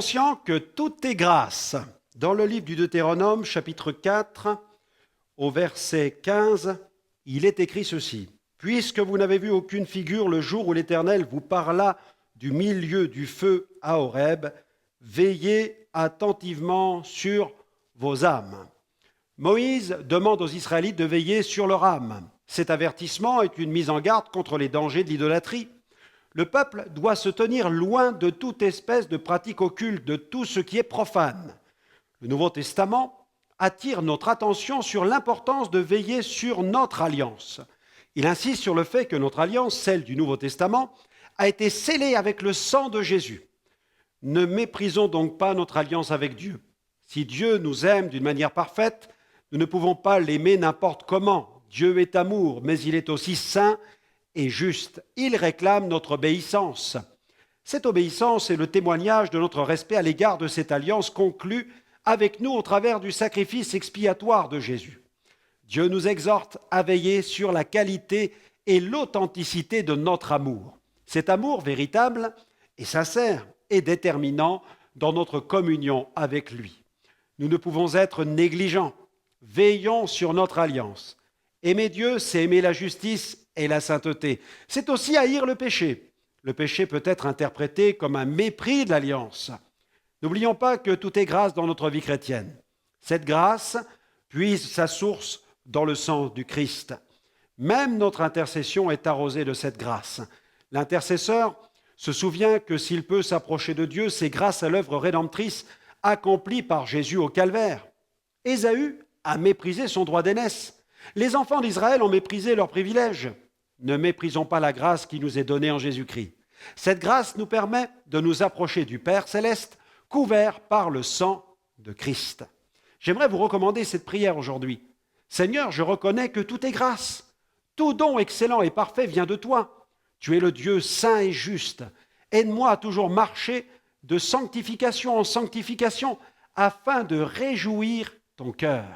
conscient que tout est grâce. Dans le livre du Deutéronome, chapitre 4, au verset 15, il est écrit ceci. « Puisque vous n'avez vu aucune figure le jour où l'Éternel vous parla du milieu du feu à Horeb, veillez attentivement sur vos âmes. » Moïse demande aux Israélites de veiller sur leur âme. Cet avertissement est une mise en garde contre les dangers de l'idolâtrie. Le peuple doit se tenir loin de toute espèce de pratique occulte, de tout ce qui est profane. Le Nouveau Testament attire notre attention sur l'importance de veiller sur notre alliance. Il insiste sur le fait que notre alliance, celle du Nouveau Testament, a été scellée avec le sang de Jésus. Ne méprisons donc pas notre alliance avec Dieu. Si Dieu nous aime d'une manière parfaite, nous ne pouvons pas l'aimer n'importe comment. Dieu est amour, mais il est aussi saint et juste. Il réclame notre obéissance. Cette obéissance est le témoignage de notre respect à l'égard de cette alliance conclue avec nous au travers du sacrifice expiatoire de Jésus. Dieu nous exhorte à veiller sur la qualité et l'authenticité de notre amour. Cet amour véritable et sincère est déterminant dans notre communion avec lui. Nous ne pouvons être négligents. Veillons sur notre alliance. Aimer Dieu, c'est aimer la justice et la sainteté. C'est aussi haïr le péché. Le péché peut être interprété comme un mépris de l'alliance. N'oublions pas que tout est grâce dans notre vie chrétienne. Cette grâce puise sa source dans le sang du Christ. Même notre intercession est arrosée de cette grâce. L'intercesseur se souvient que s'il peut s'approcher de Dieu, c'est grâce à l'œuvre rédemptrice accomplie par Jésus au calvaire. Ésaü a méprisé son droit d'aînesse. Les enfants d'Israël ont méprisé leurs privilèges. Ne méprisons pas la grâce qui nous est donnée en Jésus-Christ. Cette grâce nous permet de nous approcher du Père céleste, couvert par le sang de Christ. J'aimerais vous recommander cette prière aujourd'hui. Seigneur, je reconnais que tout est grâce. Tout don excellent et parfait vient de toi. Tu es le Dieu saint et juste. Aide-moi à toujours marcher de sanctification en sanctification afin de réjouir ton cœur.